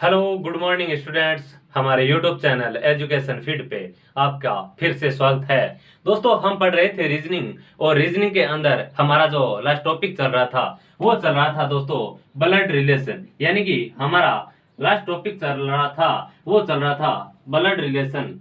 Hello good morning students. हमारे YouTube channel education feed पे आपका फिर से स्वागत है। दोस्तों हम पढ़ रहे थे रीजनिंग, और रीजनिंग के अंदर हमारा जो लास्ट टॉपिक चल रहा था वो चल रहा था दोस्तों ब्लड रिलेशन। यानी कि हमारा लास्ट टॉपिक चल रहा था वो चल रहा था ब्लड रिलेशन।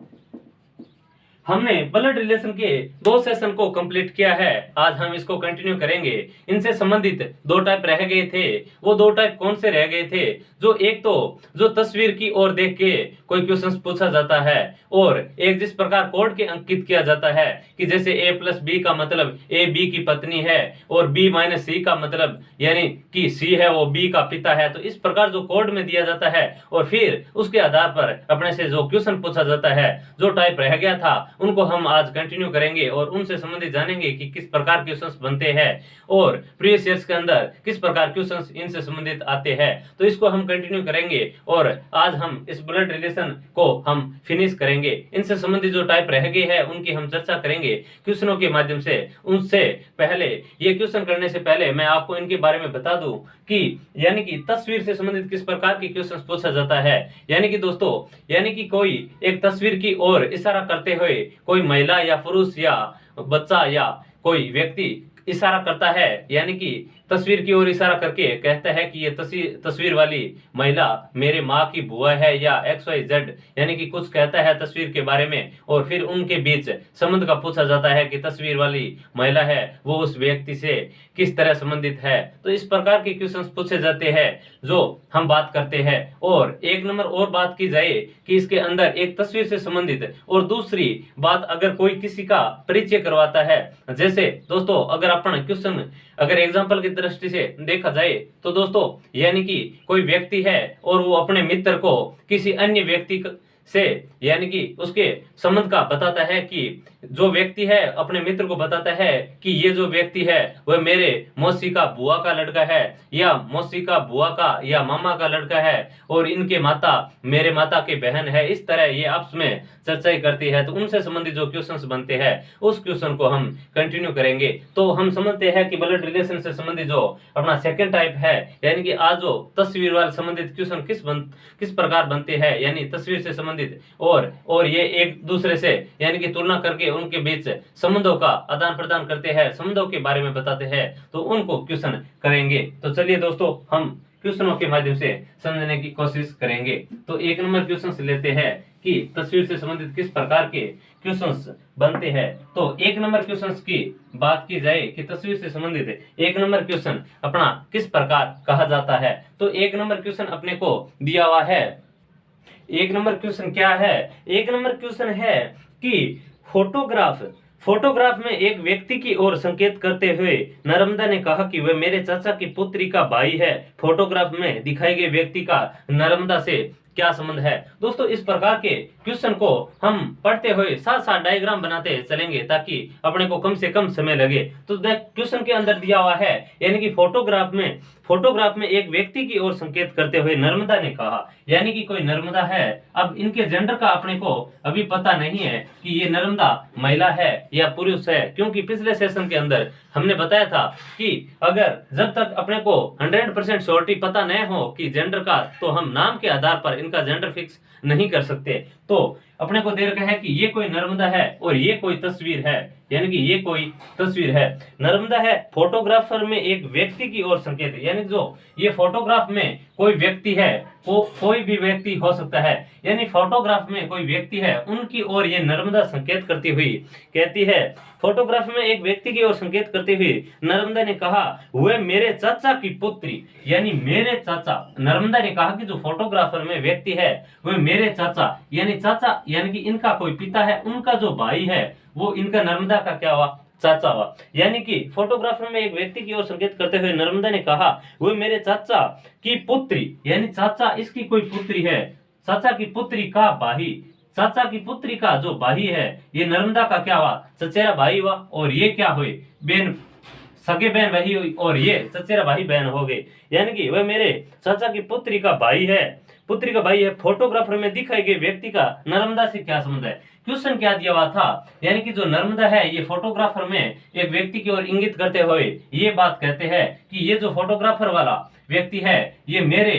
हमने ब्लड रिलेशन के दो सेशन को कंप्लीट किया है, आज हम इसको कंटिन्यू करेंगे। इनसे संबंधित दो टाइप रह गए थे। वो दो टाइप कौन से रह गए थे? जो एक तो जो तस्वीर की ओर देख के कोई क्वेश्चन पूछा जाता है, और एक जिस प्रकार कोड के अंकित किया जाता है कि जैसे a प्लस बी का मतलब a b की पत्नी है, और b माइनस सी का मतलब यानी कि c है वो b का पिता है। तो इस प्रकार जो कोड में दिया जाता है और फिर उसके आधार पर अपने से जो क्वेश्चन पूछा जाता है, जो टाइप रह गया था उनको हम आज कंटिन्यू करेंगे और उनसे संबंधित जानेंगे कि किस प्रकार क्वेश्चंस बनते हैं और प्रीवियस ईयर्स के अंदर किस प्रकार क्वेश्चंस इनसे संबंधित आते हैं। तो इसको हम कंटिन्यू करेंगे और आज हम इस ब्लड रिलेशन को हम फिनिश करेंगे। इनसे संबंधित जो टाइप रह गए हैं उनकी हम चर्चा करेंगे क्वेश्चनों के माध्यम से। उनसे पहले ये क्वेश्चन करने से पहले मैं आपको इनके बारे में बता दूं कि यानी कि तस्वीर से संबंधित किस प्रकार के क्वेश्चन पूछा जाता है। यानी कि दोस्तों यानी कि कोई एक तस्वीर की ओर इशारा करते हुए कोई महिला या पुरुष या बच्चा या कोई व्यक्ति इशारा करता है, यानी कि तस्वीर की ओर इशारा करके कहता है कि ये तस्वीर वाली महिला मेरे माँ की बुआ है या XYZ, यानी कि कुछ कहता है तस्वीर के बारे में, और फिर उनके बीच संबंध का पूछा जाता है कि तस्वीर वाली महिला है वो उस व्यक्ति से किस तरह संबंधित है। तो इस प्रकार के क्वेश्चंस पूछे जाते हैं जो हम बात करते हैं। और एक नंबर और बात की जाए कि इसके अंदर एक तस्वीर से संबंधित और दूसरी बात अगर कोई किसी का परिचय करवाता है, जैसे दोस्तों अगर अपन क्वेश्चन अगर एग्जाम्पल की दृष्टि से देखा जाए तो दोस्तों यानी कि कोई व्यक्ति है और वो अपने मित्र को किसी अन्य व्यक्ति से यानी कि उसके संबंध का बताता है कि जो व्यक्ति है अपने मित्र को बताता है कि ये जो व्यक्ति है वह मेरे मौसी का बुआ का लड़का है या मौसी का बुआ का या मामा का लड़का है, और इनके माता मेरे माता की बहन है। इस तरह ये आपस में चर्चा करती है। तो उनसे संबंधित जो क्वेश्चंस बनते हैं उस क्वेश्चन को हम कंटिन्यू करेंगे। तो हम समझते हैं कि ब्लड रिलेशन से संबंधित जो अपना सेकंड टाइप है, यानी कि आज जो तस्वीर वाले संबंधित क्वेश्चन किस प्रकार बनते हैं, यानी तस्वीर से संबंधित और ये एक दूसरे से यानी कि तुलना करके उनके बीच संबंधों का आदान प्रदान करते हैं, संबंधों के बारे में बताते हैं, तो उनको क्वेश्चन करेंगे। तो चलिए दोस्तों हम क्वेश्चनों के माध्यम से समझने की कोशिश करेंगे। तो एक नंबर क्वेश्चन से लेते हैं कि तस्वीर से संबंधित किस प्रकार के क्वेश्चंस बनते हैं। तो एक नंबर क्वेश्चंस की बात की जाए कि तस्वीर से संबंधित एक नंबर क्वेश्चन अपना किस प्रकार कहा जाता है। तो एक नंबर क्वेश्चन अपने को दिया हुआ है। एक नंबर क्वेश्चन क्या है? एक नंबर क्वेश्चन है कि फोटोग्राफ में एक व्यक्ति की ओर संकेत करते हुए नर्मदा ने कहा कि वह मेरे चाचा की पुत्री का भाई है। फोटोग्राफ में दिखाए गए व्यक्ति का नर्मदा से क्या संबंध है? दोस्तों इस प्रकार के क्वेश्चन को हम पढ़ते हुए साथ साथ डायग्राम बनाते चलेंगे ताकि अपने को कम से कम समय लगे। तो क्वेश्चन के अंदर दिया हुआ है यानी कि फोटोग्राफ में एक व्यक्ति की ओर संकेत करते हुए नर्मदा ने कहा, यानी कि कोई नर्मदा है। अब इनके जेंडर का अपने को अभी पता नहीं है कि ये नर्मदा महिला है या पुरुष है, क्योंकि पिछले सेशन के अंदर हमने बताया था कि अगर जब तक अपने को 100% श्योरिटी पता न हो कि जेंडर का, तो हम नाम के आधार पर इनका जेंडर फिक्स नहीं कर सकते। तो अपने को दे रखा है कि ये कोई नर्मदा है और ये कोई तस्वीर है, यानी कि ये कोई तस्वीर है। नर्मदा है, फोटोग्राफर में एक व्यक्ति की ओर संकेत है, यानी जो ये फोटोग्राफ में कोई व्यक्ति है वो कोई भी व्यक्ति हो सकता है, यानी फोटोग्राफ में कोई व्यक्ति है उनकी ओर ये नर्मदा संकेत करती हुई कहती है। फोटोग्राफ में एक व्यक्ति की ओर संकेत करते हुए नर्मदा ने कहा वह मेरे चाचा की पुत्री, यानी मेरे चाचा। नर्मदा ने कहा कि जो फोटोग्राफर में व्यक्ति है वह मेरे चाचा, यानी कि इनका कोई पिता है, उनका जो भाई है वो इनका नर्मदा का क्या हुआ? चाचा हुआ। यानी कि फोटोग्राफर में एक व्यक्ति की ओर संकेत करते हुए नर्मदा ने कहा वो मेरे चाचा की पुत्री, यानी चाचा इसकी कोई पुत्री है, चाचा की पुत्री का भाई, चाचा की पुत्री का जो भाई है ये नर्मदा का क्या हुआ? चचेरा भाई हुआ। और ये क्या हुए? बहन, सगे बहन वही हुई, और ये चचेरा भाई बहन हो गए, यानी कि वह मेरे चाचा की पुत्री का भाई है। फोटोग्राफर में दिखाए गए व्यक्ति का नर्मदा से क्या संबंध है? क्वेश्चन क्या दिया हुआ था, यानी कि जो नर्मदा है ये फोटोग्राफर में एक व्यक्ति की ओर इंगित करते हुए ये बात कहते हैं कि ये जो फोटोग्राफर वाला व्यक्ति है ये मेरे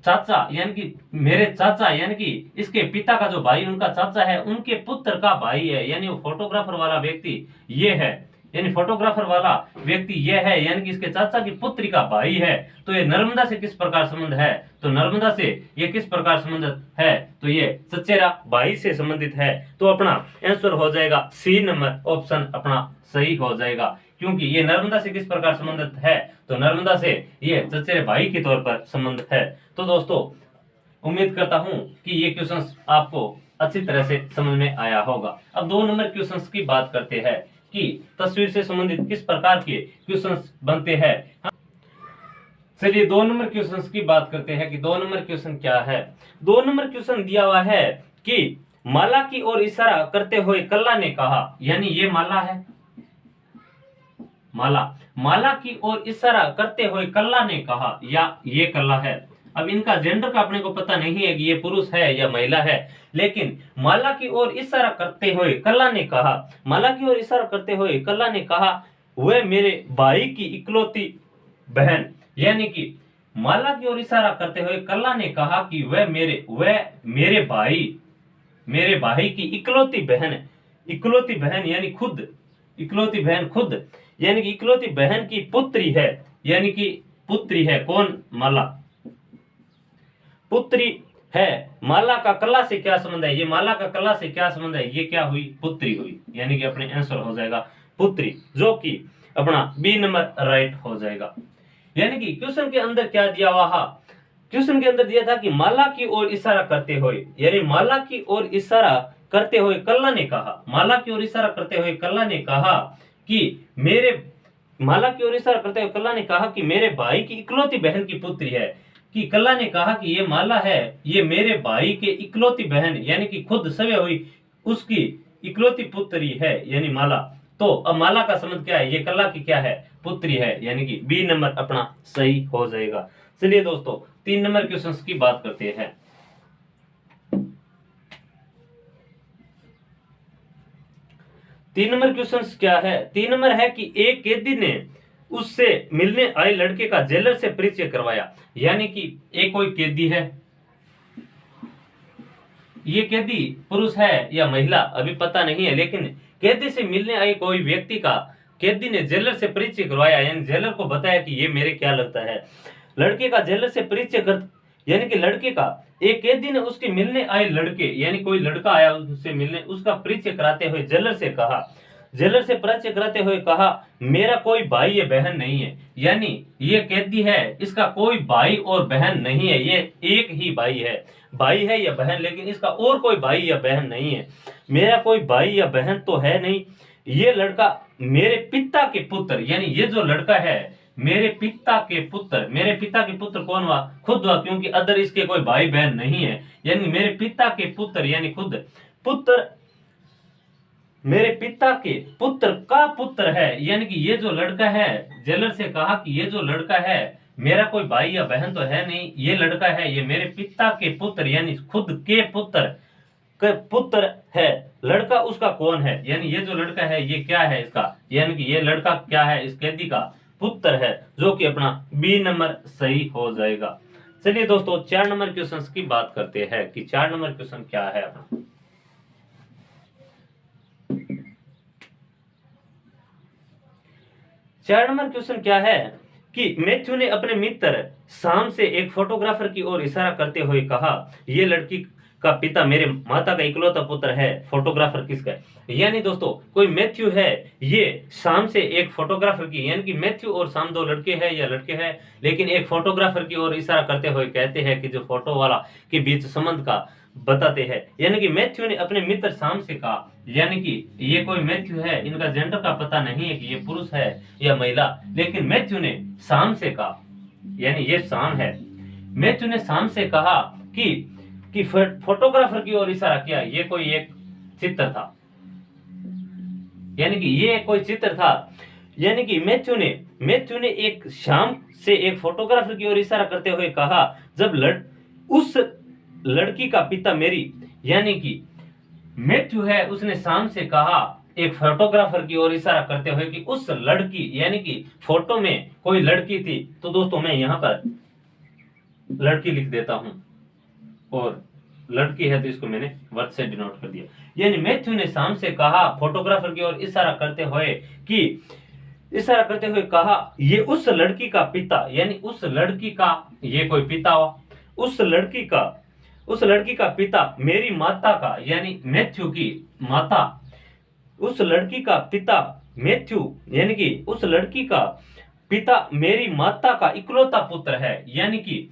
चाचा यानी कि मेरे चाचा यानी कि इसके पिता का जो भाई उनका चाचा है उनके पुत्र का भाई है, यानी वो फोटोग्राफर वाला व्यक्ति ये है, यानी फोटोग्राफर वाला व्यक्ति ये है, यानी कि इसके चाचा की पुत्री का भाई है। तो ये नर्मदा से किस प्रकार संबंध है, तो नर्मदा से ये किस प्रकार संबंधित है, तो ये चचेरा भाई से संबंधित है। तो अपना आंसर हो जाएगा सी नंबर ऑप्शन अपना सही हो जाएगा, क्योंकि ये नर्मदा से किस प्रकार संबंधित है, तो नर्मदा से ये चचेरे भाई के तौर पर संबंध है। तो दोस्तों उम्मीद करता हूं कि ये क्वेश्चंस आपको अच्छी तरह से समझ में आया होगा। अब 2 नंबर क्वेश्चंस की बात करते हैं कि तस्वीर से संबंधित किस प्रकार के क्वेश्चंस बनते हैं। चलिए 2 नंबर क्वेश्चंस की बात करते हैं कि 2 नंबर क्वेश्चन क्या है। 2 नंबर क्वेश्चन दिया हुआ है कि माला की ओर इशारा करते हुए कल्ला ने कहा, यानी ये माला है, माला की ओर इशारा करते हुए कल्ला ने कहा या ये कल्ला है। अब इनका जेंडर का अपने को पता नहीं है कि ये पुरुष है या महिला है, लेकिन माला की ओर इशारा करते हुए कल्ला ने कहा, माला की ओर इशारा करते हुए कल्ला ने कहा वह मेरे भाई की इकलौती बहन, यानी कि माला की ओर इशारा करते हुए कल्ला ने कहा कि वह मेरे भाई की इकलौती बहन यानी खुद, इकलौती बहन खुद, यानी कि इकलौती बहन की पुत्री है, यानी कि पुत्री है कौन, माला पुत्री है। माला का कला से क्या संबंध है, ये माला का कला से क्या संबंध है, ये क्या हुई, पुत्री हुई, यानी कि अपने आंसर हो जाएगा पुत्री, जो कि अपना बी नंबर राइट हो जाएगा। यानी कि क्वेश्चन के अंदर क्या दिया हुआ, क्वेश्चन के अंदर दिया था कि माला की ओर इशारा करते हुए, यानी माला की ओर इशारा करते हुए कल्ला ने कहा, माला की ओर इशारा करते हुए कल्ला ने कहा कि माला की ओर इशारा करते हुए कल्ला ने कहा कि मेरे भाई की इकलौती बहन की पुत्री है, कि कल्ला ने कहा कि ये माला है, ये मेरे भाई के इकलौती बहन यानी कि खुद सवे हुई उसकी इकलौती पुत्री है, यानी माला। तो अब माला का संबंध क्या है, ये कल्ला की क्या है, पुत्री है, यानी कि बी नंबर अपना सही हो जाएगा। चलिए दोस्तों 3 नंबर क्वेश्चन की बात करते हैं। 3 नंबर क्वेश्चन क्या है, 3 नंबर है कि एक कैदी ने उससे मिलने आए लड़के का जेलर से परिचय करवाया, यानी कि एक कोई कैदी है, ये कैदी पुरुष है या महिला अभी पता नहीं है, लेकिन कैदी से मिलने आए कोई व्यक्ति का कैदी ने जेलर से परिचय करवाया, यानी जेलर को बताया कि ये मेरे क्या लगता है। लड़के का जेलर से परिचय कर, यानी कि लड़के का एक कैदी ने उसके मिलने आए लड़के, यानी कोई लड़का आया उससे मिलने, उसका परिचय कराते हुए जेलर से कहा, जेलर से परिचय कराते हुए कहा मेरा कोई भाई या बहन नहीं है, यानी ये कैदी है इसका कोई भाई और बहन नहीं है, ये एक ही भाई है या बहन, लेकिन इसका और कोई भाई या बहन नहीं है। मेरा कोई भाई या बहन तो है नहीं, ये लड़का मेरे पिता के पुत्र, यानी ये जो लड़का है मेरे पिता के पुत्र कौन हुआ, खुद हुआ, क्योंकि अदर इसके कोई भाई बहन नहीं है, यानी मेरे पिता के पुत्र यानी खुद पुत्र, मेरे पिता के पुत्र का पुत्र है, यानी कि ये जो लड़का है, जेलर से कहा कि ये जो लड़का है मेरा कोई भाई या बहन तो है नहीं, ये लड़का है ये मेरे पिता के पुत्र यानी खुद के पुत्र है। लड़का उसका कौन है, यानी ये जो लड़का है ये क्या है इसका, यानी कि ये लड़का क्या है, इस कैदी का पुत्र है, जो कि अपना बी नंबर सही हो जाएगा। चलिए दोस्तों 4 नंबर क्वेश्चन की बात करते हैं कि 4 नंबर क्वेश्चन क्या है अपना। 4 नंबर क्वेश्चन क्या है कि मैथ्यू ने अपने मित्र शाम से एक फोटोग्राफर की ओर इशारा करते हुए कहा ये लड़की का पिता मेरे माता का इकलौता पुत्र है, फोटोग्राफर किसका है, यानी दोस्तों कोई मैथ्यू है, ये शाम से एक फोटोग्राफर की, यानी कि मैथ्यू और शाम 2 लड़के हैं या लड़के हैं, लेकिन एक फोटोग्राफर की ओर इशारा करते हुए कहते हैं कि जो फोटो वाला के बीच संबंध का बताते हैं, यानी कि मैथ्यू ने अपने मित्र शाम से कहा, यानी कि ये कोई मैथ्यू है, इनका जेंडर का पता नहीं है कि ये पुरुष है या महिला, लेकिन मैथ्यू ने शाम से कहा, यानी ये शाम है, मैथ्यू ने शाम से कहा कि फोटोग्राफर की ओर इशारा किया, ये कोई एक चित्र था, यानी कि ये कोई चित्र था, यानी कि मैथ्यू ने एक शाम से एक फोटोग्राफर की ओर इशारा करते हुए कहा जब उस लड़की का पिता मेरी, यानी कि मैथ्यू है उसने शाम से कहा एक फोटोग्राफर की ओर इशारा करते हुए कि उस लड़की, यानी कि फोटो में कोई लड़की थी। तो दोस्तों मैं यहाँ पर लड़की लिख देता हूं, और लड़की है तो इसको मैंने वर्ड से डिनोट कर दिया। यानी मैथ्यू ने शाम से कहा, फोटोग्राफर की ओर इशारा करते हुए कहा, ये उस लड़की का पिता, यानी उस लड़की का, ये कोई पिता हुआ, उस लड़की का पिता मेरी माता का, यानी मैथ्यू की माता, उस लड़की का पिता मैथ्यू, यानी कि उस लड़की का पिता मेरी माता का इकलौता पुत्र है। यानी कि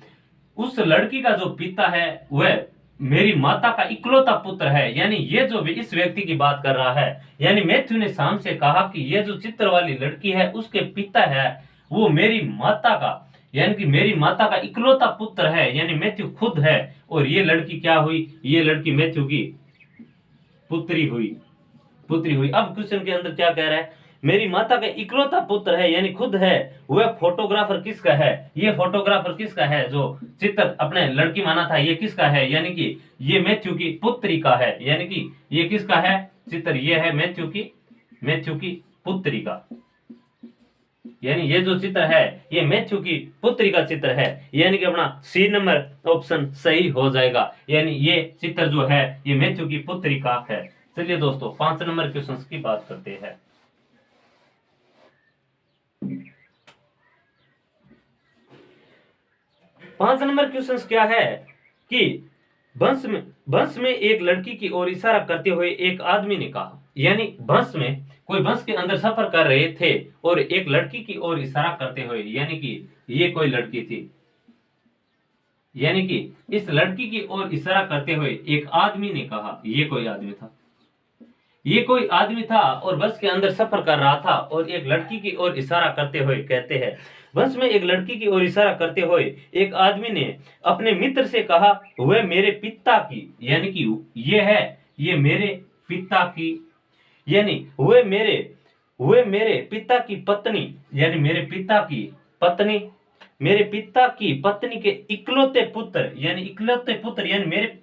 उस लड़की का जो पिता है वह मेरी माता का इकलौता पुत्र है। यानी ये जो इस व्यक्ति की बात कर रहा है, यानी मैथ्यू ने शाम से कहा कि ये जो चित्र वाली लड़की है उसके पिता है वो मेरी माता का, यानी कि मेरी माता का इकलौता पुत्र है, यानी मैथ्यू खुद है। और ये लड़की क्या हुई, ये लड़की मैथ्यू की पुत्री हुई। अब क्वेश्चन के अंदर क्या कह रहा है, मेरी माता का इकलौता पुत्र है, यानी खुद है। वह फोटोग्राफर किसका है, ये फोटोग्राफर किसका है, जो चित्र अपने लड़की माना था ये किसका है, यानी कि ये मैथ्यू की पुत्री का है। यानी कि ये किसका है चित्र, ये है मैथ्यू की पुत्री का। यानी ये जो चित्र है ये मैथ्यू की पुत्री का चित्र है। यानी कि अपना सी नंबर ऑप्शन सही हो जाएगा। यानी ये चित्र जो है ये मैथ्यू की पुत्री का है। चलिए दोस्तों 5 नंबर क्वेश्चन की बात करते हैं। 5 नंबर क्वेश्चन क्या है कि बस में एक लड़की की ओर इशारा करते हुए एक आदमी ने कहा, यानी बस के अंदर सफर कर रहे थे और एक लड़की की ओर इशारा करते हुए, यानी कि ये कोई लड़की थी, यानी कि इस लड़की की ओर इशारा करते हुए एक आदमी ने कहा, ये कोई आदमी था और बस के अंदर सफर कर रहा था और एक लड़की की ओर इशारा करते हुए कहते हैं, बस में एक लड़की की ओर इशारा करते हुए एक आदमी ने अपने मित्र से कहा, वह मेरे पिता की, यानी कि ये मेरे पिता की, यानी वह मेरे पिता की पत्नी, यानी मेरे पिता की पत्नी के इकलौते पुत्र, यानी मेरे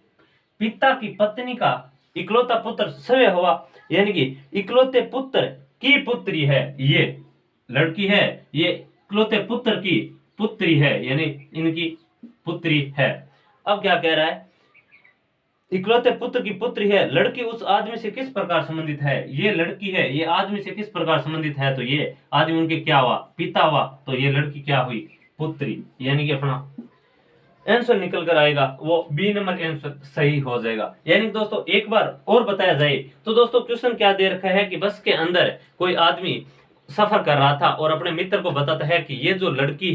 पिता की पत्नी का इकलौता पुत्र सवे हुआ, यानी कि इकलौते पुत्र की पुत्री है, ये लड़की है, ये इकलौते पुत्र की पुत्री है, यानी इनकी पुत्री है। अब क्या कह रहा है, इकलौते पुत्र की पुत्री है, लड़की उस आदमी से किस प्रकार संबंधित है, ये लड़की है ये आदमी से किस प्रकार संबंधित है, तो ये आदमी उनके क्या हुआ, पिता हुआ, तो ये लड़की क्या हुई, पुत्री। यानी कि अपना आंसर निकल कर आएगा वो बी नंबर आंसर सही हो जाएगा। यानी दोस्तों एक बार और बताया जाए तो दोस्तों क्वेश्चन क्या दे रखा है कि बस के अंदर कोई आदमी सफर कर रहा था और अपने मित्र को बताता है कि ये जो लड़की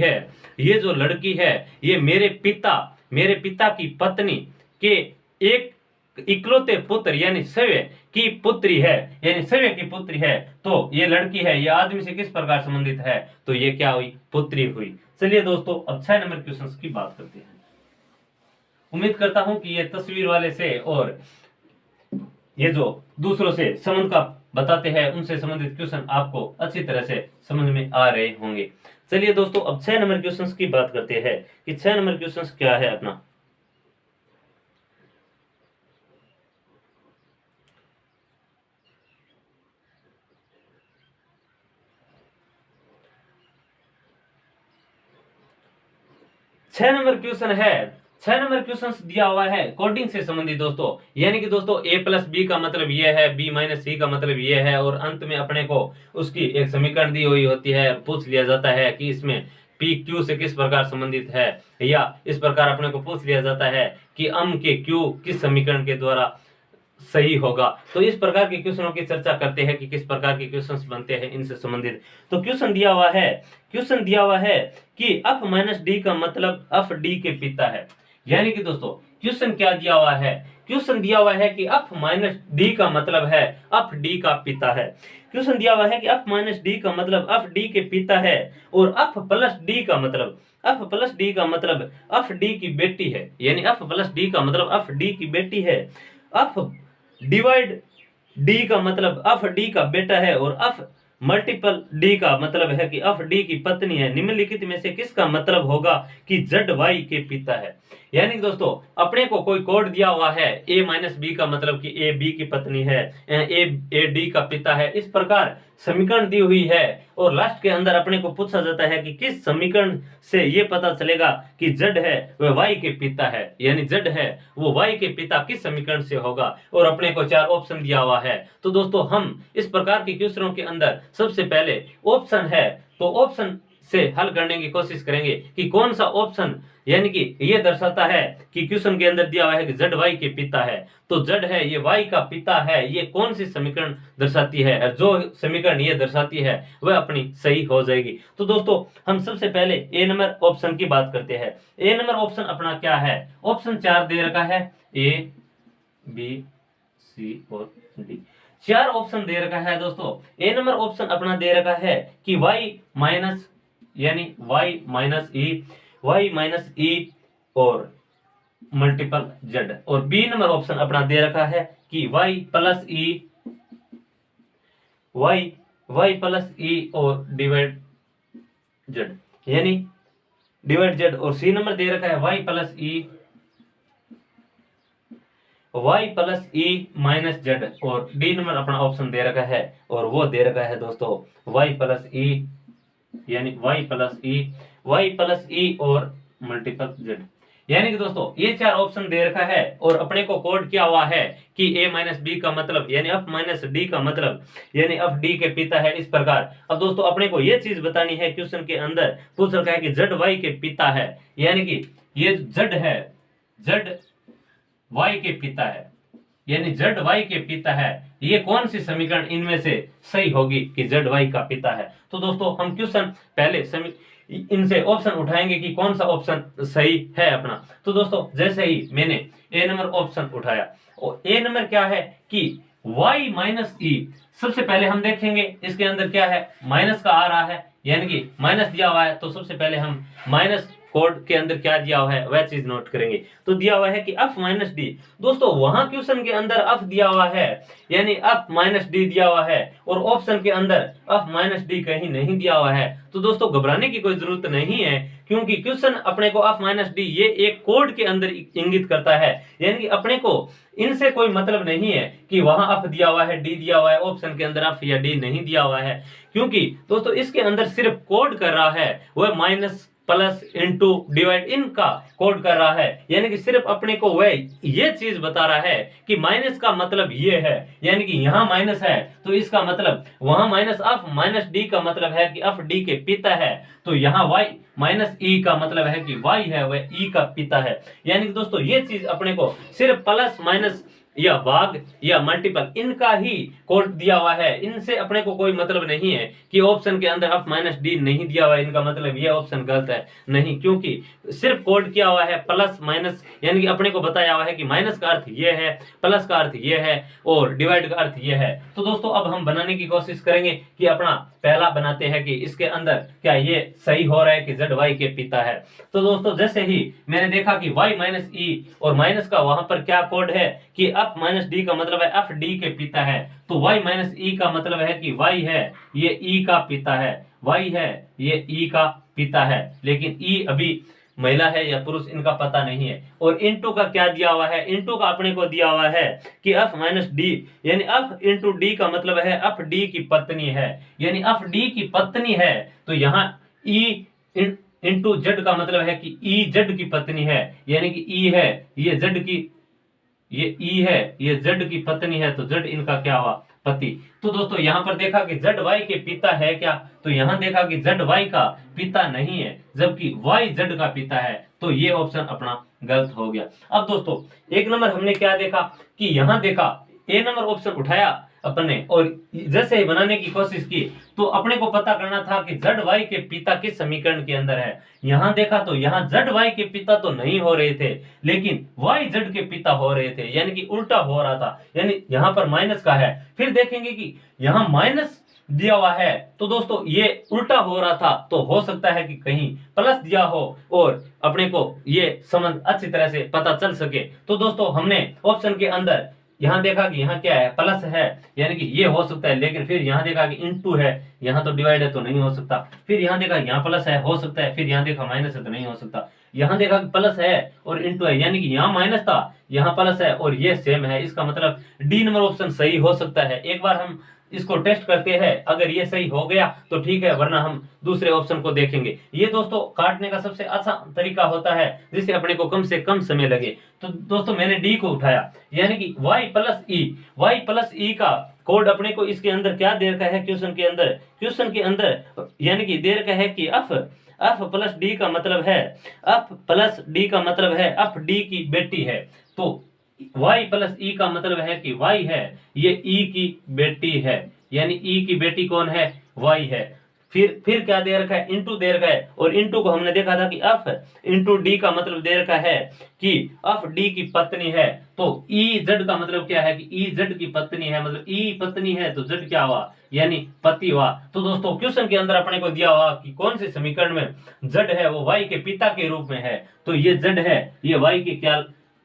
है ये मेरे पिता की पत्नी के एक इकलौते पुत्र, यानी सवे की पुत्री है, तो ये लड़की है ये आदमी से किस प्रकार संबंधित है, तो ये क्या हुई, पुत्री हुई। चलिए दोस्तों अब 6 नंबर क्वेश्चन की बात करते हैं। उम्मीद करता हूं कि ये तस्वीर वाले से और ये जो दूसरों से संबंध का बताते हैं उनसे संबंधित क्वेश्चन आपको अच्छी तरह से समझ में आ रहे होंगे। चलिए दोस्तों अब 6 नंबर क्वेश्चन की बात करते हैं कि 6 नंबर क्वेश्चन क्या है अपना। छह नंबर क्वेश्चन दिया हुआ है कोडिंग से संबंधित दोस्तों। यानी कि दोस्तों a+b का मतलब ये है, b-c का मतलब ये है, और अंत में अपने को उसकी एक समीकरण दी हुई होती है, पूछ लिया जाता है कि इसमें p q से किस प्रकार संबंधित है, या इस प्रकार अपने को पूछ लिया जाता है कि अम के q किस समीकरण के द्वारा सही होगा। तो इस प्रकार के क्वेश्चनों की चर्चा करते हैं कि किस प्रकार के क्वेश्चंस बनते हैं इनसे संबंधित। तो क्वेश्चन दिया हुआ है कि f-d का मतलब f-d के पिता है। यानी कि दोस्तों क्वेश्चन क्या दिया हुआ है, क्वेश्चन दिया हुआ है कि f-d का मतलब है f-d का पिता है। क्वेश्चन दिया हुआ है कि f-d का मतलब f-d के पिता है, और f+d का मतलब f-d की बेटी है, यानी f+d का मतलब f-d की बेटी है। f डिवाइड d का मतलब f d का बेटा है, और f मल्टीपल डी का मतलब है कि एफ डी की पत्नी है, निम्नलिखित में से किसका मतलब होगा कि जेड वाई के पिता है। यानी कि दोस्तों अपने को कोई कोड दिया हुआ है, ए माइनस बी का मतलब कि ए बी की पत्नी है, ए डी का पिता है, इस प्रकार समीकरण दी हुई है। और लास्ट के अंदर अपने को पूछा जाता है कि किस समीकरण से ये पता चलेगा कि जेड है वह वाई के पिता है, यानी जेड है वो वाई के पिता किस समीकरण से होगा। और अपने को 4 ऑप्शन दिया हुआ है। तो दोस्तों हम इस प्रकार के क्वेश्चनों के अंदर सबसे पहले ऑप्शन है तो ऑप्शन से हल करने की कोशिश करेंगे कि कौन सा ऑप्शन यानी कि ये दर्शाता है कि क्वेश्चन के अंदर दिया हुआ है कि जेड वाई के पिता है, तो जेड है ये वाई का पिता है, ये कौन सी समीकरण दर्शाती है, जो समीकरण ये दर्शाती है वह अपनी सही हो जाएगी। तो दोस्तों हम सबसे पहले ए नंबर ऑप्शन की बात करते हैं। ए नंबर ऑप्शन अपना क्या है, ऑप्शन 4 दे रखा है, ए बी सी और डी, 4 ऑप्शन दे रखा है दोस्तों। ए नंबर ऑप्शन अपना दे रखा है कि वाई माइनस यानी वाई माइनस ई और मल्टीपल जेड, और बी नंबर ऑप्शन अपना दे रखा है कि वाई प्लस ई और डिवाइड जेड, यानी डिवाइड जेड। और सी नंबर दे रखा है Y plus E minus Z, और डी नंबर अपना ऑप्शन दे रखा है और वो दे रखा है दोस्तों वाई प्लस ई यानी वाई प्लस ई और मल्टीपल जेड। यानी कि दोस्तों ये 4 ऑप्शन दे रखा है और अपने को कोड किया हुआ है कि ए माइनस बी का मतलब यानी एफ माइनस डी का मतलब यानी एफ डी के पिता है, इस प्रकार। अब दोस्तों अपने को ये चीज बतानी है, क्वेश्चन के अंदर पूछ रखा है कि जेड वाई के पिता है, यानी कि ये जेड है जेड वाई के पिता है, यानी जेड वाई के पिता है, ये कौन सी समीकरण इनमें से सही होगी कि जेड वाई का पिता है। तो दोस्तों हम क्वेश्चन पहले इनसे ऑप्शन उठाएंगे कि कौन सा ऑप्शन सही है अपना। तो दोस्तों जैसे ही मैंने ए नंबर ऑप्शन उठाया और ए नंबर क्या है कि y माइनस ई, सबसे पहले हम देखेंगे इसके अंदर क्या है, माइनस का आ रहा है, यानी कि माइनस दिया हुआ है, तो सबसे पहले हम माइनस कोड के अंदर क्या दिया हुआ है वह चीज नोट करेंगे। तो दिया हुआ है कि एफ माइनस डी, दोस्तों वहां क्वेश्चन के अंदर एफ दिया हुआ है यानी एफ माइनस डी दिया हुआ है, और ऑप्शन के अंदर एफ माइनस डी कहीं नहीं दिया हुआ है। तो दोस्तों घबराने की कोई जरूरत नहीं है, क्योंकि क्वेश्चन अपने को एफ माइनस डी ये एक कोड के अंदर इंगित करता है, यानी कि अपने को इनसे कोई मतलब नहीं है कि वहां एफ दिया हुआ है डी दिया हुआ है, ऑप्शन के अंदर एफ या डी नहीं दिया हुआ है, क्योंकि दोस्तों इसके अंदर सिर्फ कोड कर रहा है वह माइनस प्लस इंटू डिवाइड इनका कोड कर रहा है, यानी कि सिर्फ अपने को वह ये चीज बता रहा है कि माइनस का मतलब ये है, यानी कि यहाँ माइनस है तो इसका मतलब वहां माइनस एफ माइनस डी का मतलब है कि एफ डी के पिता है, तो यहाँ वाई माइनस ई का मतलब है कि वाई है वह ई का पिता है। यानी कि दोस्तों ये चीज अपने को सिर्फ प्लस माइनस या भाग या मल्टीपल इनका ही कोड दिया हुआ है, इनसे अपने को कोई मतलब नहीं है कि ऑप्शन के अंदर एफ माइनस डी नहीं दिया हुआ है इनका मतलब ये ऑप्शन गलत है, नहीं, क्योंकि सिर्फ कोड किया हुआ है प्लस माइनस, यानी कि अपने को बताया हुआ है कि माइनस का अर्थ ये है, प्लस का अर्थ ये है और डिवाइड का अर्थ ये है। तो दोस्तों अब हम बनाने की कोशिश करेंगे कि अपना पहला बनाते हैं कि इसके अंदर क्या ये सही हो रहा है कि जेड वाई के पिता है। तो दोस्तों जैसे ही मैंने देखा कि वाई माइनस ई और माइनस का वहां पर क्या कोड है कि एफ माइनस डी का मतलब है एफ डी के पिता है, तो वाई माइनस ई का मतलब है कि वाई है ये ई का पिता है, वाई है ये ई का पिता है, लेकिन ई अभी महिला है या पुरुष इनका पता नहीं है। और इनटू का क्या दिया हुआ है, इनटू का अपने को दिया हुआ है कि एफ माइनस डी, यानी एफ इंटू डी का मतलब है एफ डी की पत्नी है, यानी एफ डी की पत्नी है, तो यहाँ ई इंटू जेड का मतलब है कि ई जेड की पत्नी है, यानी कि ई है ये जेड की, ये ई है ये जेड की पत्नी है, तो जेड इनका क्या हुआ, पति। तो दोस्तों यहाँ पर देखा कि जेड वाई के पिता है क्या, तो यहाँ देखा कि जेड वाई का पिता नहीं है जबकि वाई जेड का पिता है, तो ये ऑप्शन अपना गलत हो गया। अब दोस्तों एक नंबर हमने क्या देखा कि यहाँ देखा ए नंबर ऑप्शन उठाया अपने और जैसे ही बनाने की कोशिश की तो अपने को पता करना था कि जेड वाई के पिता किस समीकरण के अंदर है। यहाँ देखा तो यहाँ जेड वाई के पिता तो नहीं हो रहे थे लेकिन वाई जेड के पिता हो रहे थे, यानी कि उल्टा हो रहा था, यानी यहाँ पर माइनस का है। फिर देखेंगे कि यहाँ माइनस दिया हुआ है तो दोस्तों ये उल्टा हो रहा था, तो हो सकता है कि कहीं प्लस दिया हो और अपने को ये संबंध अच्छी तरह से पता चल सके। तो दोस्तों हमने ऑप्शन के अंदर यहाँ देखा कि यहाँ क्या है, प्लस है, यानी कि ये हो सकता है, लेकिन फिर यहाँ देखा कि इनटू है, यहाँ तो डिवाइड है तो नहीं हो सकता। फिर यहाँ देखा यहाँ प्लस है, हो सकता है, फिर यहाँ देखा माइनस है तो नहीं हो सकता। यहाँ देखा कि प्लस है और इनटू है, यानी कि यहाँ माइनस था, यहाँ प्लस है और ये सेम है, इसका मतलब डी नंबर ऑप्शन सही हो सकता है। एक बार हम इसको टेस्ट करते हैं, अगर ये सही हो गया तो ठीक है, वरना हम दूसरे ऑप्शन को देखेंगे। ये दोस्तों काटने का सबसे आसान तरीका होता है जिससे अपने को कम से कम समय लगे। तो दोस्तों मैंने डी को उठाया, यानी कि y प्लस ई का कोड अपने को इसके अंदर क्या दे रखा है, क्वेश्चन के अंदर यानी कि दे रखा है कि एफ प्लस डी का मतलब है, एफ डी की बेटी है। तो y प्लस ई का मतलब है कि y है, ये e की बेटी है, यानी e की बेटी कौन है, y है। फिर क्या दे रखा है, इनटू दे रखा है, और इनटू को हमने देखा था कि f इनटू डी का मतलब दे रखा है कि f डी की पत्नी है। तो e z का मतलब क्या है कि e z की पत्नी है, मतलब e पत्नी है तो z क्या हुआ, यानी पति हुआ। तो दोस्तों क्वेश्चन के अंदर अपने को दिया हुआ कि कौन से समीकरण में z है वो y के पिता के रूप में है, तो ये z है, ये y के क्या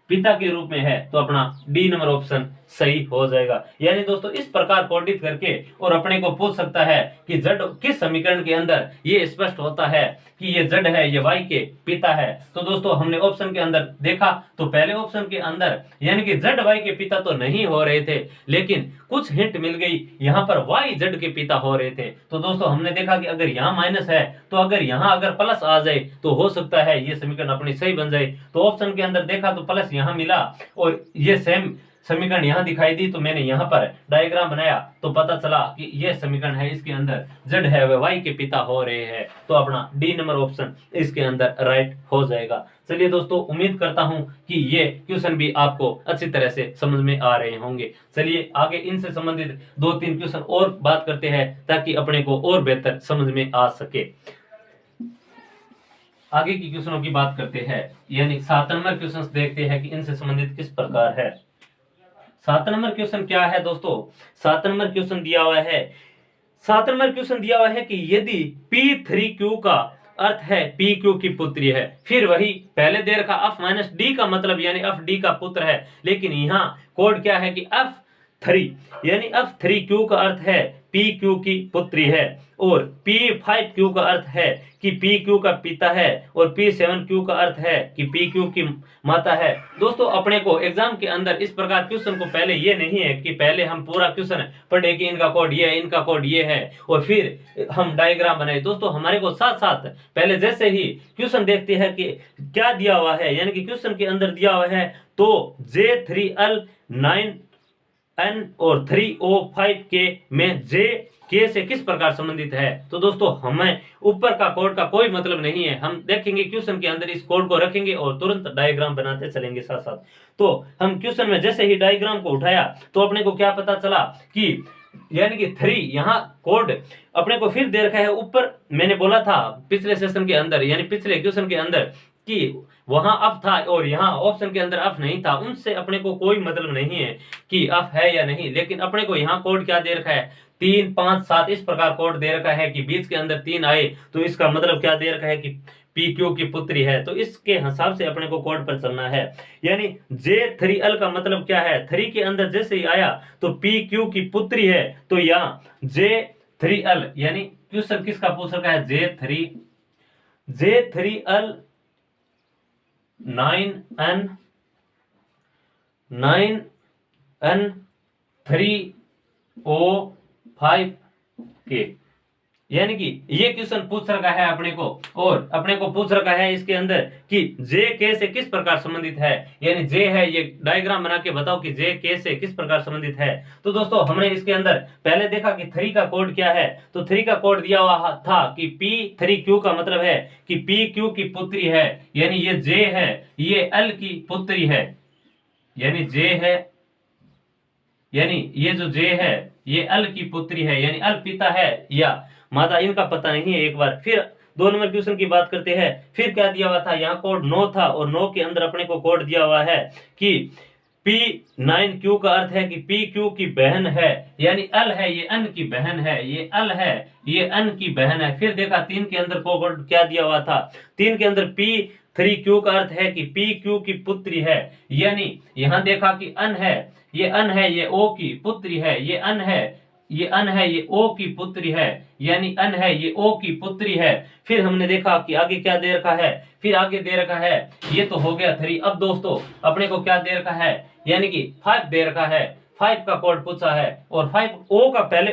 पिता के रूप में है, तो अपना डी नंबर ऑप्शन सही हो जाएगा। यानी दोस्तों इस प्रकार कोडित करके और अपने को पूछ सकता है कि z किस समीकरण के अंदर, ये स्पष्ट होता है कि ये z है, ये y के पिता है। तो दोस्तों हमने ऑप्शन के अंदर देखा तो पहले ऑप्शन के अंदर यानी कि z y के पिता तो नहीं हो रहे थे, लेकिन कुछ हिंट मिल गई, यहाँ पर y z के पिता हो रहे थे। तो दोस्तों हमने देखा कि अगर यहाँ माइनस है तो अगर यहाँ अगर प्लस आ जाए तो हो सकता है ये समीकरण अपनी सही बन जाए। तो ऑप्शन के अंदर देखा तो प्लस यहाँ मिला और ये सेम समीकरण यहाँ दिखाई दी, तो मैंने यहाँ पर डायग्राम बनाया तो पता चला कि ये समीकरण है, इसके अंदर z है वह y के पिता हो रहे हैं, तो अपना डी नंबर ऑप्शन इसके अंदर राइट हो जाएगा। चलिए दोस्तों उम्मीद करता हूं कि ये क्वेश्चन भी आपको अच्छी तरह से समझ में आ रहे होंगे। चलिए आगे इनसे संबंधित 2-3 क्वेश्चन और बात करते हैं ताकि अपने को और बेहतर समझ में आ सके। आगे की क्वेश्चनों की बात करते हैं, यानी 7 नंबर क्वेश्चन देखते हैं कि इनसे संबंधित किस प्रकार है। 7 नंबर क्वेश्चन क्या है दोस्तों, 7 नंबर क्वेश्चन दिया हुआ है, 7 नंबर क्वेश्चन दिया हुआ है कि यदि P3Q का अर्थ है PQ की पुत्री है, फिर वही पहले दे रखा F माइनस डी का मतलब यानी F डी का पुत्र है, लेकिन यहाँ कोड क्या है कि F3 यानी F3Q का अर्थ है PQ की पुत्री है, और P5Q का अर्थ है कि PQ का पिता है, और P7Q का अर्थ है कि PQ की माता है। दोस्तों अपने को एग्जाम के अंदर इस प्रकार क्वेश्चन को पहले ये नहीं है कि पहले हम पूरा क्वेश्चन पढ़े कि इनका कोड ये है, इनका कोड ये है, और फिर हम डायग्राम बनाए। दोस्तों हमारे को साथ साथ पहले जैसे ही क्वेश्चन देखते हैं कि क्या दिया हुआ है, यानी कि क्वेश्चन के अंदर दिया हुआ है तो J3L 9N और 3O5K में J के से किस प्रकार संबंधित है। तो दोस्तों हमें ऊपर का कोड का कोई मतलब नहीं है, हम देखेंगे क्वेश्चन के अंदर इस कोड को रखेंगे और तुरंत डायग्राम बनाते चलेंगे साथ साथ। तो हम क्वेश्चन में जैसे ही डायग्राम को उठाया तो अपने को क्या पता चला कि यानी कि 3 यहाँ कोड अपने को फिर दे रखा है ऊपर। मैंने बोला था पिछले सेशन के अंदर यानी पिछले क्वेश्चन के अंदर कि वहां अफ था और यहाँ ऑप्शन के अंदर अफ नहीं था, उनसे अपने को कोई मतलब नहीं है कि अफ है या नहीं, लेकिन अपने को यहाँ कोड क्या दे रखा है 3, 5, 7 इस प्रकार कोड दे रखा है कि बीच के अंदर 3 आए तो इसका मतलब क्या दे रखा है कि PQ की पुत्री है। तो इसके हिसाब से अपने को कोड पर चलना है, यानी J3L का मतलब क्या है, 3 के अंदर जैसे ही आया तो PQ की पुत्री है, तो यहाँ J3L यानी क्वेश्चन किसका पूछ रखा है J3L 9N 3O5K, यानी कि ये क्वेश्चन पूछ रखा है अपने को, और अपने को पूछ रखा है इसके अंदर कि J K से किस प्रकार संबंधित है, यानी J है, ये डायग्राम बना के बताओ कि J K से किस प्रकार संबंधित है। तो दोस्तों हमने इसके अंदर पहले देखा कि 3 का कोड क्या है, तो 3 का कोड दिया हुआ था कि P3Q का मतलब है कि PQ की पुत्री है, यानी ये J है, ये L की पुत्री है, यानी J है, यानी ये जो J है ये L की पुत्री है, यानी L पिता है या माता इनका पता नहीं है। एक बार फिर 2 नंबर क्वेश्चन की बात करते हैं। फिर क्या दिया हुआ था, यहाँ कोड 9 था और 9 के अंदर अपने को कोड दिया हुआ है कि P9Q का अर्थ है कि PQ की बहन है, यानी L है ये N की बहन है, ये L है ये N की बहन है। फिर देखा 3 के अंदर कोड क्या दिया हुआ था, 3 के अंदर 3 क्यू का अर्थ है कि पी क्यू की पुत्री है, यानी यहां देखा कि अन है, ये अन है, ये ओ की पुत्री है, ये अन है, ये अन है, ये ओ की पुत्री है, यानी अन है, ये ओ की पुत्री है। फिर हमने देखा कि आगे क्या दे रखा है, फिर आगे दे रखा है, ये तो हो गया 3। अब दोस्तों अपने को क्या दे रखा है, यानी कि 5 दे रखा है, 5 का कोड पूछा है, और 5 ओ का पहले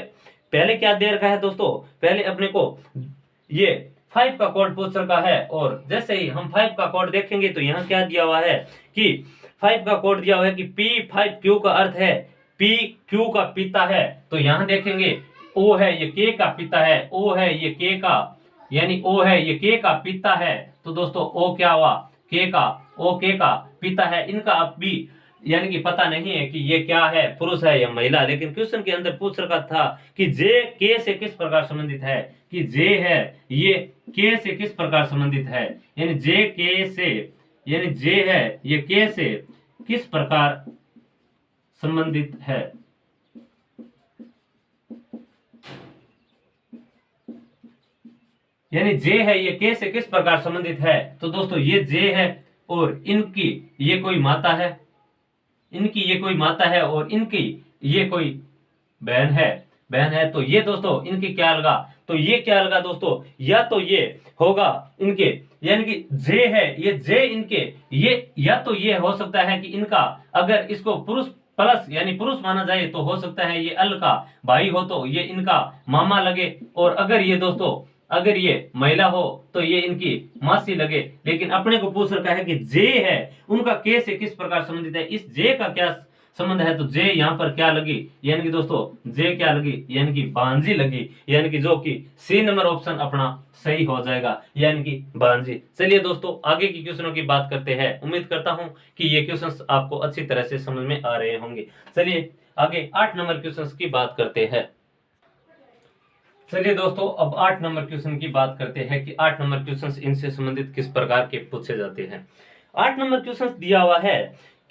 पहले क्या दे रखा है दोस्तों, पहले अपने को ये 5 का कोड पूछ रखा है, और जैसे ही हम 5 का कोड देखेंगे तो यहाँ क्या दिया हुआ है कि 5 का कोड दिया हुआ है कि P5Q का अर्थ है P Q का पिता है। तो यहाँ देखेंगे O है, ये K का पिता है, O है, ये K का, यानी O है, ये K का पिता है। तो दोस्तों O क्या हुआ, K का, O K का पिता है। इनका अब भी यानी कि पता नहीं है कि ये क्या है, पुरुष है या महिला, लेकिन क्वेश्चन के अंदर पूछ रखा था कि जे के से किस प्रकार संबंधित है, कि जे है ये के से किस प्रकार संबंधित है, यानी जे के से, यानी जे है ये के से किस प्रकार संबंधित है। यानी जे है ये के से किस प्रकार संबंधित है। तो दोस्तों ये जे है और इनकी ये कोई माता है, इनकी ये कोई माता है और इनकी ये कोई बहन है। तो ये दोस्तों इनकी क्या लगा, तो ये क्या लगा दोस्तों, या तो ये होगा इनके, यानी कि जे है ये जे इनके, ये या तो ये हो सकता है कि इनका, अगर इसको पुरुष प्लस यानी पुरुष माना जाए तो हो सकता है ये अल का भाई हो तो ये इनका मामा लगे, और अगर ये दोस्तों अगर ये महिला हो तो ये इनकी मासी लगे। लेकिन अपने को पूछ रखा है कि जे है उनका के से किस प्रकार संबंधित है, इस जे का क्या संबंध है। तो जे यहाँ पर क्या लगी, यानी कि दोस्तों जे क्या लगी, यानी कि भांजी लगी, यानी कि जो कि सी नंबर ऑप्शन अपना सही हो जाएगा, यानी कि भांजी। चलिए दोस्तों आगे की क्वेश्चनों की बात करते हैं। उम्मीद करता हूं कि ये क्वेश्चंस आपको अच्छी तरह से समझ में आ रहे होंगे। चलिए आगे 8 नंबर क्वेश्चंस की बात करते हैं। चलिए दोस्तों अब 8 नंबर क्वेश्चन की बात करते हैं कि 8 नंबर क्वेश्चंस इनसे संबंधित किस प्रकार के पूछे जाते हैं। 8 नंबर क्वेश्चंस दिया हुआ है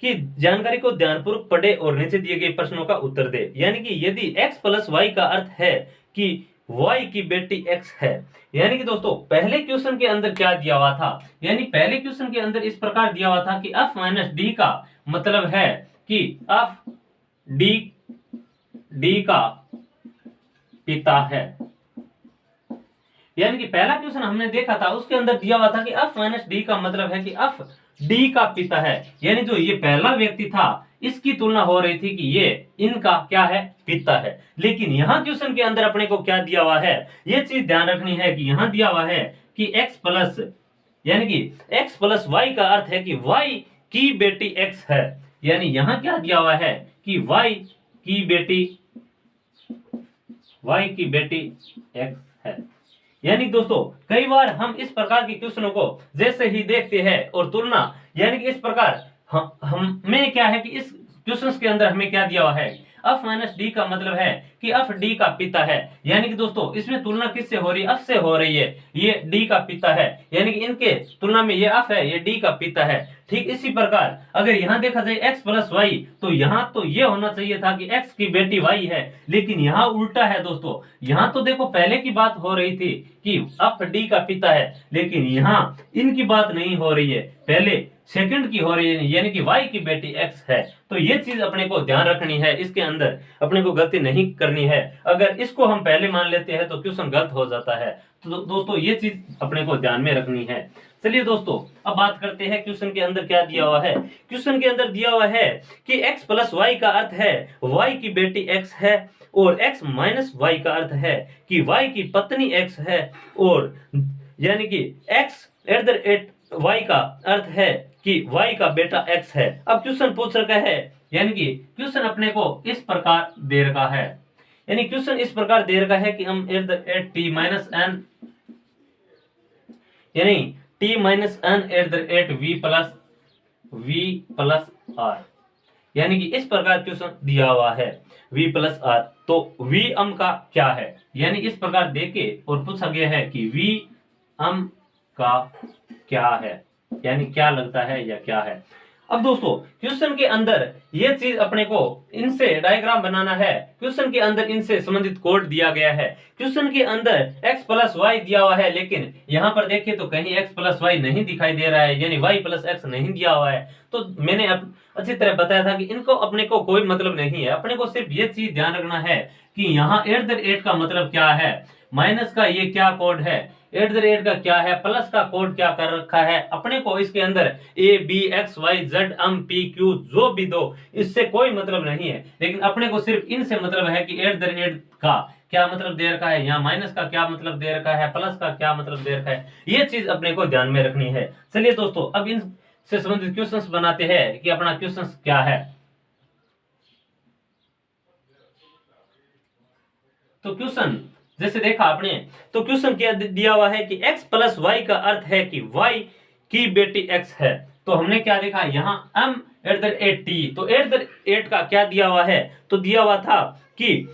कि जानकारी को ध्यानपूर्वक पढ़े और नीचे दिए गए प्रश्नों का उत्तर दे। यानी कि यदि x प्लस वाई का अर्थ है कि y की बेटी x है, यानी कि दोस्तों पहले क्वेश्चन के अंदर क्या दिया हुआ था, यानी पहले क्वेश्चन के अंदर इस प्रकार दिया हुआ था कि f माइनस डी का मतलब है कि f डी का पिता है। यानी कि पहला क्वेश्चन हमने देखा था उसके अंदर दिया हुआ था कि f माइनस डी का मतलब है कि f डी का पिता है, यानी जो ये पहला व्यक्ति था इसकी तुलना हो रही थी कि ये इनका क्या है, पिता है। लेकिन यहाँ क्वेश्चन के अंदर अपने को क्या दिया हुआ है, ये चीज ध्यान रखनी है कि यहाँ दिया हुआ है कि x प्लस, यानी कि x प्लस वाई का अर्थ है कि y की बेटी x है, यानी यहाँ क्या दिया हुआ है कि y की बेटी x है। यानी दोस्तों कई बार हम इस प्रकार के क्वेश्चनों को जैसे ही देखते हैं और तुलना, यानी कि इस प्रकार हमें क्या है कि इस क्वेश्चंस के अंदर हमें क्या दिया हुआ है, f माइनस डी का मतलब है कि f डी का पिता है। यानी कि दोस्तों इसमें तुलना किससे हो रही है, f से हो रही है, ये d का पिता है, यानी कि इनके तुलना में ये f है, ये d का पिता है। ठीक इसी प्रकार अगर यहाँ देखा जाए x प्लस वाई, तो यहाँ तो ये होना चाहिए था कि x की बेटी y है, लेकिन यहाँ उल्टा है दोस्तों। यहाँ तो देखो पहले की बात हो रही थी कि f d का पिता है, लेकिन यहाँ इनकी बात नहीं हो रही है, पहले सेकंड की हो रही है, यानी कि y की बेटी x है। तो ये चीज अपने को ध्यान रखनी है, इसके अंदर अपने को गलती नहीं करनी है। अगर इसको हम पहले मान लेते हैं तो क्वेश्चन गलत हो जाता है। तो दोस्तों ये चीज अपने को ध्यान में रखनी है। चलिए दोस्तों अब बात करते हैं क्वेश्चन के अंदर क्या दिया हुआ है। क्वेश्चन के अंदर दिया हुआ है कि x प्लस वाई का अर्थ है y की बेटी x है, और x माइनस वाई का अर्थ है कि y की पत्नी x है, और यानी कि x at the rate y का अर्थ है कि y का बेटा x है। अब क्वेश्चन पूछ रखा है, यानी कि क्वेश्चन अपने को इस प्रकार दे रखा है, यानी क्वेश्चन इस प्रकार दे रखा है कि हम at the rate t minus n, यानी t minus n at the rate v plus r, यानी कि इस प्रकार क्वेश्चन दिया हुआ है v प्लस r। तो v अम का क्या है, यानी इस प्रकार देके और पूछा गया है कि v अम का क्या है, यानी क्या लगता है या क्या है। अब दोस्तों क्वेश्चन के अंदर ये चीज अपने को इनसे डायग्राम बनाना है। क्वेश्चन के अंदर इनसे संबंधित कोड दिया गया है। क्वेश्चन के अंदर x प्लस वाई दिया हुआ है, लेकिन यहाँ पर देखिए तो कहीं x प्लस वाई नहीं दिखाई दे रहा है, यानी y प्लस एक्स नहीं दिया हुआ है। तो मैंने अच्छी तरह बताया था कि इनको अपने को कोई मतलब नहीं है। अपने को सिर्फ ये चीज ध्यान रखना है कि यहाँ एट द रेट का मतलब क्या है, माइनस का ये क्या कोड है, एट द रेट का क्या है, प्लस का कोड क्या कर रखा है। अपने को इसके अंदर A B X Y Z M P Q जो भी दो, इससे कोई मतलब नहीं है, लेकिन अपने को सिर्फ इनसे मतलब है कि एट द रेट का क्या मतलब दे रखा है, यहाँ माइनस का क्या मतलब दे रखा है, प्लस का क्या मतलब दे रखा है, ये चीज अपने को ध्यान में रखनी है। चलिए दोस्तों अब इन से संबंधित क्वेश्चंस बनाते हैं कि अपना क्वेश्चंस क्या है। तो क्वेश्चन जैसे देखा आपने, तो क्वेश्चन क्या दिया हुआ है कि x प्लस वाई का अर्थ है कि y की बेटी x है। तो हमने क्या देखा यहाँ m at the rate T, तो एट द रेट का क्या दिया हुआ है, तो दिया हुआ था कि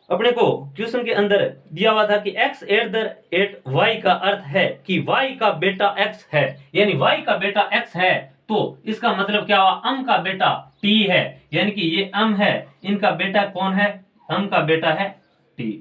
अपने को क्वेश्चन के अंदर दिया हुआ था कि x at the rate y का अर्थ है कि y का बेटा x है, यानी y का बेटा x है। तो इसका मतलब क्या हुआ, m का बेटा t है, यानी कि ये m है, इनका बेटा कौन है, m का बेटा है t।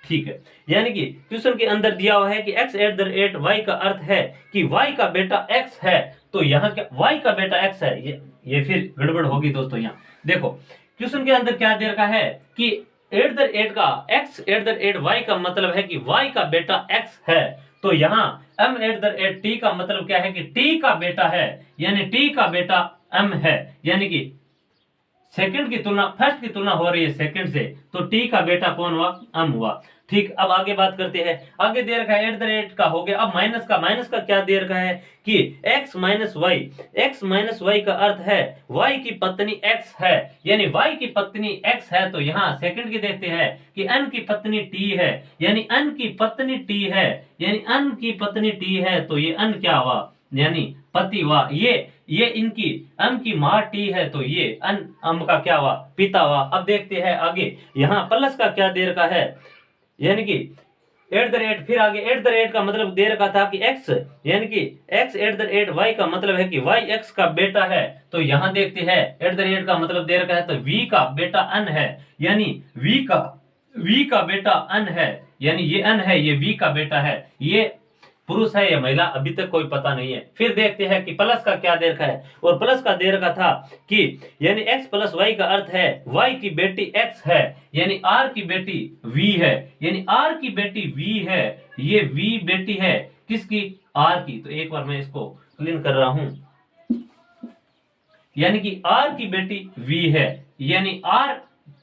ठीक है, यानी कि क्वेश्चन के अंदर दिया हुआ है कि x at the rate y का अर्थ है कि y का बेटा x है। तो यहाँ क्या y का बेटा x है, ये फिर गड़बड़ होगी दोस्तों। यहाँ देखो क्वेश्चन के अंदर क्या दे रखा है कि एट द रेट का x at the rate y का मतलब है कि y का बेटा x है। तो यहाँ m at the rate t का मतलब क्या है कि t का बेटा है, यानी t का बेटा m है, यानी कि सेकंड की तुलना फर्स्ट की तुलना हो रही है सेकंड से, तो टी का बेटा कौन हुआ, m हुआ। ठीक, अब आगे बात करते हैं। आगे दे रखा है एट द रेट का हो गया। अब माइनस का क्या दे रखा है कि x माइनस वाई का अर्थ है y की पत्नी x है, यानी y की पत्नी x है। तो यहाँ सेकंड की देखते हैं कि n की पत्नी t है, यानी n की पत्नी t है, यानी n की पत्नी t है। तो ये n क्या हुआ, यानी पति हुआ। ये इनकी अम की मां टी है, तो ये अम का क्या हुआ, पिता हुआ। अब देखते हैं आगे, यहाँ प्लस का क्या दे रखा है, यानी कि एट द रेट, फिर आगे एट द रेट का मतलब दे रखा था कि x, यानी कि x at the rate y का मतलब है कि y x का बेटा है। तो यहाँ देखते हैं एट द रेट का मतलब दे रखा है तो v का बेटा n है, यानी v का बेटा n है, यानी ये n है, ये v का बेटा है। ये पुरुष है या महिला अभी तक कोई पता नहीं है। फिर देखते हैं कि प्लस का क्या दे रखा है, और प्लस का दे रखा था कि यानी x प्लस वाई का अर्थ है y की बेटी x है, यानी r की बेटी v है, यानी r की बेटी v है। ये v बेटी है किसकी, r की। तो एक बार मैं इसको क्लीन कर रहा हूं, यानी कि r की बेटी v है, यानी r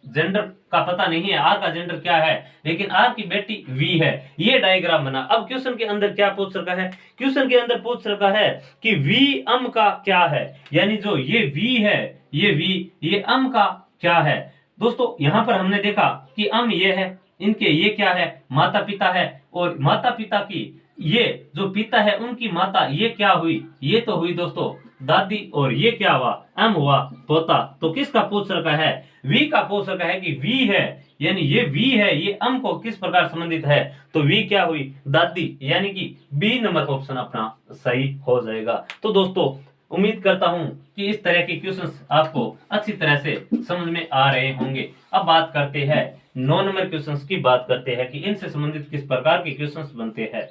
जेंडर का पता नहीं है, आर का जेंडर क्या है, लेकिन आर की बेटी वी है। ये डायग्राम बना। अब क्वेश्चन के अंदर क्या पूछ रखा है, क्वेश्चन के अंदर पूछ रखा है कि वी अम का क्या है, यानी जो ये वी है, ये वी, ये अम का क्या है। दोस्तों यहाँ पर हमने देखा कि अम ये है, इनके ये क्या है, माता पिता है, और माता पिता की ये जो पिता है उनकी माता ये क्या हुई, ये तो हुई दोस्तों दादी, और ये क्या हुआ, एम हुआ पोता। तो किसका पूछ रखा है, वी का पूछ रखा है कि वी है, यानी ये वी है, ये एम को किस प्रकार संबंधित है, तो वी क्या हुई, दादी, यानी कि बी नंबर ऑप्शन अपना सही हो जाएगा। तो दोस्तों उम्मीद करता हूं कि इस तरह के क्वेश्चंस आपको अच्छी तरह से समझ में आ रहे होंगे। अब बात करते हैं 9 नंबर क्वेश्चंस की, बात करते हैं कि इनसे संबंधित किस प्रकार के क्वेश्चंस बनते हैं।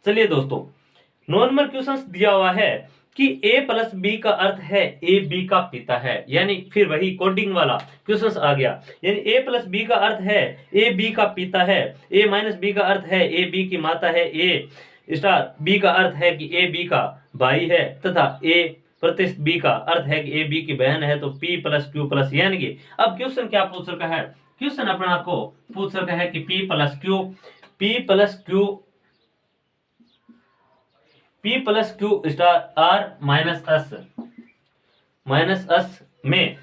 चलिए दोस्तों 9 नंबर क्वेश्चन दिया हुआ है कि a प्लस बी का अर्थ है ए बी का पिता है, यानी फिर वही कोडिंग वाला क्वेश्चन आ गया। यानी a प्लस बी का अर्थ है ए बी का पिता है, a माइनस बी का अर्थ है ए बी की माता है, a स्टार बी का अर्थ है कि ए बी का भाई है, तथा a प्रतिशत बी का अर्थ है कि ए बी की बहन है। तो p प्लस क्यू प्लस, यानी कि अब क्वेश्चन क्या पूछ रखा है, क्वेश्चन अपना को पूछ रखा है कि p plus Q P plus Q star R minus अस में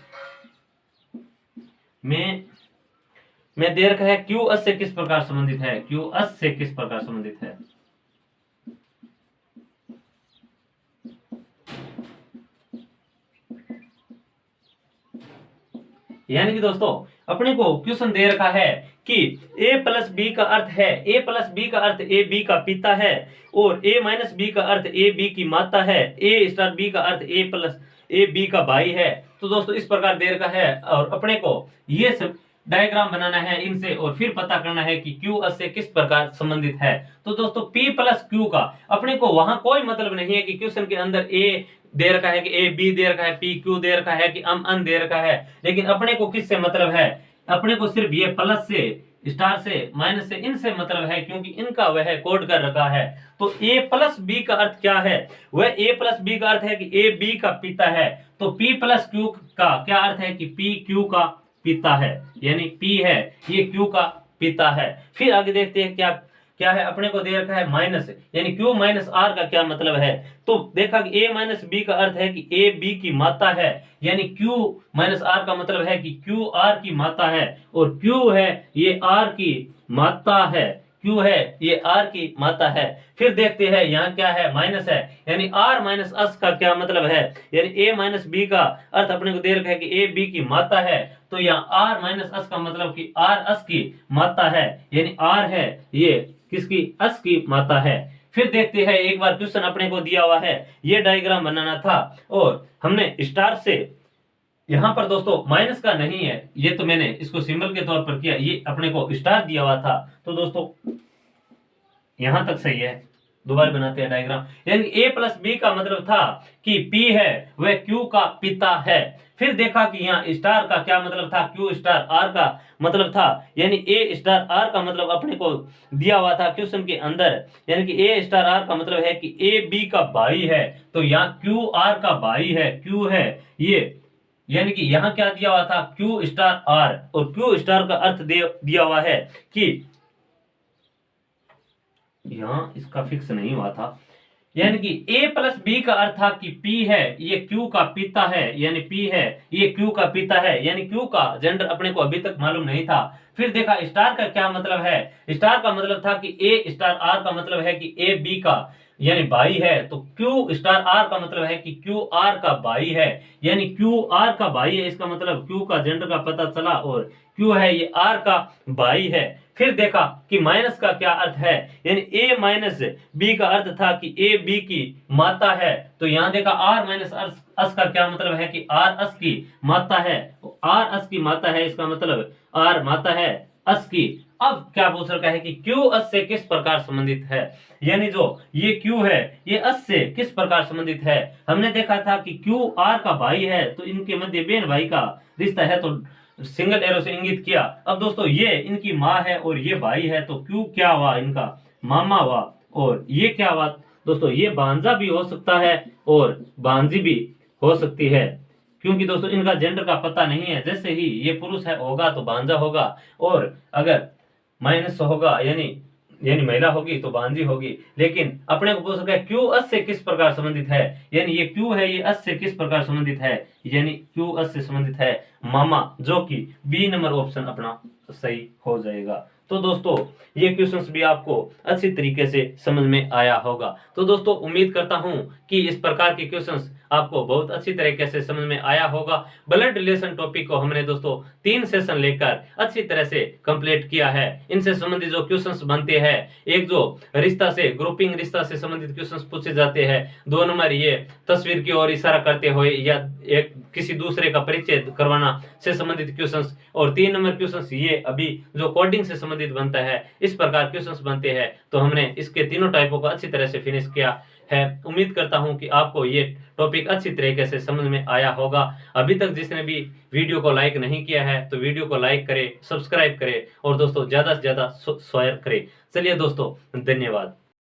दे रखा है क्यू अस से किस प्रकार संबंधित है, क्यू अस से किस प्रकार संबंधित है। यानी कि दोस्तों अपने को क्वेश्चन दे रखा है कि a प्लस बी का अर्थ है, a प्लस बी का अर्थ a b का पिता है, और a माइनस बी का अर्थ a b की माता है, a स्टार b का अर्थ a प्लस a b का भाई है। तो दोस्तों इस प्रकार देर का है, और अपने को ये सब डायग्राम बनाना है इनसे, और फिर पता करना है कि Q S से किस प्रकार संबंधित है। तो दोस्तों P प्लस Q का अपने को वहां कोई मतलब नहीं है कि क्वेश्चन के अंदर A दे रखा है कि A B दे रखा है, P Q दे रखा है कि अन दे रखा है, लेकिन अपने को किससे मतलब है, अपने को सिर्फ ये प्लस से, स्टार से, माइनस से, इनसे मतलब है, क्योंकि इनका वह कोड कर रखा है। तो A प्लस बी का अर्थ क्या है, वह A प्लस बी का अर्थ है कि A B का पिता है। तो P प्लस Q का क्या अर्थ है कि P Q का पिता है, यानी P है ये Q का पिता है। फिर आगे देखते हैं क्या क्या है, अपने को दे रखा है माइनस, यानी Q माइनस R का क्या मतलब है। तो देखा कि A माइनस B का अर्थ है कि A B की माता है, यानी Q माइनस R का मतलब है कि Q R की माता है, और Q है ये R की माता है, Q है ये R की माता है। फिर देखते हैं यहाँ क्या है, माइनस है, यानी R माइनस S का क्या मतलब है, यानी A माइनस B का अर्थ अपने को दे रखा है कि A B की माता है, तो यहाँ R माइनस S का मतलब कि R S की माता है, यानी R है ये किसकी, S की माता है। फिर देखते हैं एक बार क्वेश्चन अपने को दिया हुआ है, ये डायग्राम बनाना था, और हमने स्टार से, यहाँ पर दोस्तों माइनस का नहीं है, ये तो मैंने इसको सिंबल के तौर पर किया, ये अपने को स्टार दिया हुआ था। तो दोस्तों यहां तक सही है, दोबारा बनाते हैं डायग्राम। यानी A प्लस बी का मतलब था कि P है वह Q का पिता है। फिर देखा कि यहाँ स्टार का क्या मतलब था, Q स्टार R का मतलब था, यानी A स्टार R का मतलब अपने को दिया हुआ था क्वेश्चन के अंदर, यानी कि A स्टार R का मतलब है कि A B का भाई है। तो यहाँ Q R का भाई है, Q है ये, यानी कि यहाँ क्या दिया हुआ था, Q स्टार R, और Q स्टार का अर्थ दिया हुआ है कि यहाँ इसका फिक्स नहीं हुआ था, यानी कि A प्लस बी का अर्थ था कि P है ये Q का पिता है, यानी P है ये Q का पिता है, यानी Q का जेंडर अपने को अभी तक मालूम नहीं था। फिर देखा स्टार का क्या मतलब है, स्टार का मतलब था कि A स्टार R का मतलब है कि A B का यानी भाई है, तो Q स्टार R का मतलब है कि Q R का भाई है, यानी Q R का भाई है, इसका मतलब Q का जेंडर का पता चला, और Q है ये R का भाई है। फिर देखा कि माइनस का क्या अर्थ है, यानी A माइनस B का अर्थ था कि A B की माता है, तो यहाँ देखा R माइनस S का क्या मतलब है कि R S की माता है, R S की माता है, इसका मतलब R माता है S की। अब क्या पूछ रखा है कि Q S से किस प्रकार संबंधित है, यानी जो ये Q है ये S से किस प्रकार संबंधित है। हमने देखा था कि Q R का भाई है, तो इनके मध्य बहन भाई का रिश्ता है, तो सिंगल एरो से इंगित किया। अब दोस्तों ये इनकी माँ है और ये भाई है, तो Q क्या हुआ, इनका मामा हुआ, और ये क्या हुआ दोस्तों, ये भांजा भी हो सकता है और भांजी भी हो सकती है, क्योंकि दोस्तों इनका जेंडर का पता नहीं है। जैसे ही ये पुरुष है होगा तो भांजा होगा, और अगर माइनस होगा यानी महिला होगी तो भांजी होगी। लेकिन अपने को पूछ सकता है क्यू एस से किस प्रकार संबंधित है, यानी ये क्यू है ये एस से किस प्रकार संबंधित है, यानी क्यू एस से संबंधित है मामा, जो कि बी नंबर ऑप्शन अपना सही हो जाएगा। तो दोस्तों ये क्वेश्चंस भी आपको अच्छी तरीके से समझ में आया होगा। तो दोस्तों उम्मीद करता हूं कि इस प्रकार के क्वेश्चंस आपको बहुत अच्छी तरीके से समझ में आया होगा। ब्लड रिलेशन टॉपिक को हमने दोस्तों 3 सेशन लेकर अच्छी तरह से कंप्लीट किया है। इनसे संबंधित जो क्वेश्चंस बनते हैं, एक जो रिश्ता से, ग्रुपिंग रिश्ता से संबंधित क्वेश्चंस पूछे जाते हैं, 2 नंबर ये तस्वीर की ओर इशारा करते हुए या एक किसी दूसरे का परिचय करवाना से संबंधित क्वेश्चंस, और 3 नंबर क्वेश्चंस ये अभी जो कोडिंग से संबंधित बनता है, इस प्रकार क्वेश्चंस बनते हैं। तो हमने इसके तीनों टाइपों को अच्छी तरह से फिनिश किया है। उम्मीद करता हूं कि आपको ये टॉपिक अच्छी तरीके से समझ में आया होगा। अभी तक जिसने भी वीडियो को लाइक नहीं किया है तो वीडियो को लाइक करें, सब्सक्राइब करें, और दोस्तों ज्यादा से ज्यादा शेयर करें। चलिए दोस्तों, धन्यवाद।